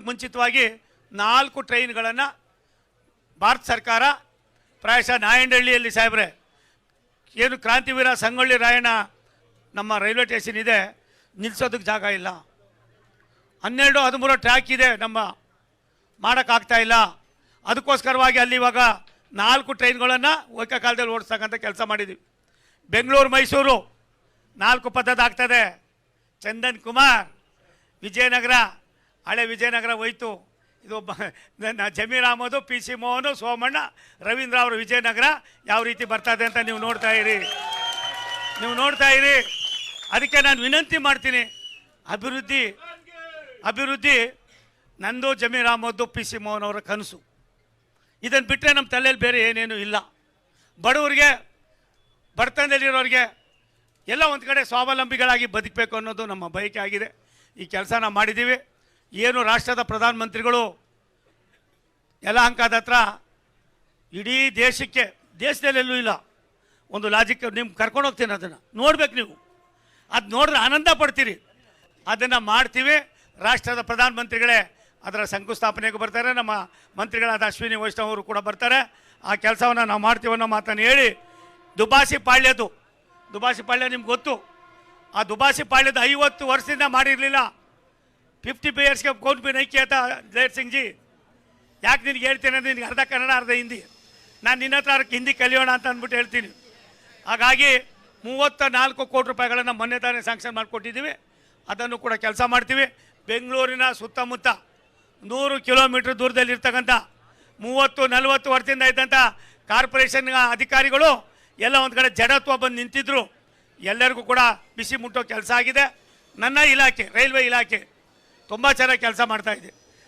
ಮುಂಚಿತವಾಗಿ 4 ಟ್ರೈನ್ಗಳನ್ನು ಭಾರತ ಸರ್ಕಾರ ಪ್ರಾಯಶಃ ನಾಯಂಡಹಳ್ಳಿಯಲ್ಲಿ ಸಾಹೇಬ್ರೆ ಏನು ಕ್ರಾಂತಿವೀರ ಸಂಗೊಳ್ಳಿ ರಾಯಣ್ಣ ನಮ್ಮ ರೈಲ್ವೆ ಸ್ಟೇಷನ್ ಇದೆ, ನಿಲ್ಲಿಸೋದಕ್ಕೆ ಜಾಗ ಇಲ್ಲ. 12-13 ಟ್ರ್ಯಾಕ್ ಇದೆ, ನಮ್ಮ ಮಾಡೋಕ್ಕಾಗ್ತಾ ಇಲ್ಲ. ಅದಕ್ಕೋಸ್ಕರವಾಗಿ ಅಲ್ಲಿ ಇವಾಗ 4 ಟ್ರೈನ್ಗಳನ್ನು ಏಕಕಾಲದಲ್ಲಿ ಓಡಿಸ್ತಕ್ಕಂಥ ಕೆಲಸ ಮಾಡಿದ್ದೀವಿ. ಬೆಂಗಳೂರು ಮೈಸೂರು 4 ಪಥದ ಆಗ್ತದೆ. ಚಂದನ್ ಕುಮಾರ್ ವಿಜಯನಗರ, ಹಳೆ ವಿಜಯನಗರ ಹೋಯ್ತು. ಇದು ಜಮೀರ್ ಅಹಮದು, PC ಮೋಹನು, ಸೋಮಣ್ಣ, ರವೀಂದ್ರ ಅವರು ವಿಜಯನಗರ ಯಾವ ರೀತಿ ಬರ್ತದೆ ಅಂತ ನೀವು ನೋಡ್ತಾ ಇರಿ. ಅದಕ್ಕೆ ನಾನು ವಿನಂತಿ ಮಾಡ್ತೀನಿ, ಅಭಿವೃದ್ಧಿ ನಂದು ಜಮೀರ್ ಅಹಮದ್ದು, PC ಮೋಹನ್ ಅವರ ಕನಸು. ಇದನ್ನು ಬಿಟ್ಟರೆ ನಮ್ಮ ತಲೆಯಲ್ಲಿ ಬೇರೆ ಏನೇನು ಇಲ್ಲ. ಬಡವರಿಗೆ, ಬಡತನದಲ್ಲಿರೋರಿಗೆ ಎಲ್ಲ ಒಂದು ಕಡೆ ಸ್ವಾವಲಂಬಿಗಳಾಗಿ ಬದುಕಬೇಕು ಅನ್ನೋದು ನಮ್ಮ ಬಯಕೆ ಆಗಿದೆ. ಈ ಕೆಲಸ ನಾವು ಮಾಡಿದ್ದೀವಿ. ಏನು ರಾಷ್ಟ್ರದ ಪ್ರಧಾನಮಂತ್ರಿಗಳು ಯಲಹಂಕದ ಹತ್ರ ಇಡೀ ದೇಶದಲ್ಲೆಲ್ಲೂ ಇಲ್ಲ ಒಂದು ಲಾಜಿಕ್. ನಿಮ್ಗೆ ಕರ್ಕೊಂಡು ಹೋಗ್ತೀನಿ, ಅದನ್ನು ನೋಡ್ಬೇಕು. ನೀವು ಅದು ನೋಡಿದ್ರೆ ಆನಂದ ಪಡ್ತೀರಿ. ಅದನ್ನು ಮಾಡ್ತೀವಿ. ರಾಷ್ಟ್ರದ ಪ್ರಧಾನಮಂತ್ರಿಗಳೇ ಅದರ ಶಂಕುಸ್ಥಾಪನೆಗೂ ಬರ್ತಾರೆ. ನಮ್ಮ ಮಂತ್ರಿಗಳಾದ ಅಶ್ವಿನಿ ವೈಷ್ಣವ್ ಅವರು ಕೂಡ ಬರ್ತಾರೆ. ಆ ಕೆಲಸವನ್ನು ನಾವು ಮಾಡ್ತೀವಿ ಅನ್ನೋ ಮಾತನ್ನು ಹೇಳಿ, ದುಬಾಸಿ ಪಾಳ್ಯ ನಿಮ್ಗೆ ಗೊತ್ತು. ಆ ದುಬಾಸಿ ಪಾಳ್ಯದ 50 ವರ್ಷದಿಂದ ಮಾಡಿರಲಿಲ್ಲ. 50 ಇಯರ್ಸ್ಗೆ ಕೌನ್ ಬಿ ನೈಕಿ ಅಂತ ಜಯರ್ ಸಿಂಗ್ ಜಿ. ಯಾಕೆ ನಿನಗೆ ಹೇಳ್ತೀನಿ ಅಂದರೆ ನಿನಗೆ ಅರ್ಧ ಕನ್ನಡ ಅರ್ಧ ಹಿಂದಿ. ನಾನು ನಿನ್ನ ಹತ್ರ ಹಿಂದಿ ಕಲಿಯೋಣ ಅಂತ ಅಂದ್ಬಿಟ್ಟು ಹೇಳ್ತೀನಿ. ಹಾಗಾಗಿ 34 ಕೋಟಿ ರೂಪಾಯಿಗಳನ್ನು ಮೊನ್ನೆ ತಾನೇ ಸ್ಯಾಂಕ್ಷನ್ ಮಾಡಿಕೊಟ್ಟಿದ್ದೀವಿ. ಅದನ್ನು ಕೂಡ ಕೆಲಸ ಮಾಡ್ತೀವಿ. ಬೆಂಗಳೂರಿನ ಸುತ್ತಮುತ್ತ 100 ಕಿಲೋಮೀಟ್ರ್ ದೂರದಲ್ಲಿರ್ತಕ್ಕಂಥ 30-40 ವರ್ಷದಿಂದ ಇದ್ದಂಥ ಕಾರ್ಪೊರೇಷನ್ ಅಧಿಕಾರಿಗಳು ಎಲ್ಲ ಒಂದು ಕಡೆ ಜಡತ್ವ ಬಂದು ನಿಂತಿದ್ರು. ಎಲ್ಲರಿಗೂ ಕೂಡ ಬಿಸಿ ಮುಟ್ಟೋ ಕೆಲಸ ಆಗಿದೆ. ನನ್ನ ಇಲಾಖೆ, ರೈಲ್ವೆ ಇಲಾಖೆ ತುಂಬ ಚೆನ್ನಾಗಿ ಕೆಲಸ ಮಾಡ್ತಾಯಿದೆ.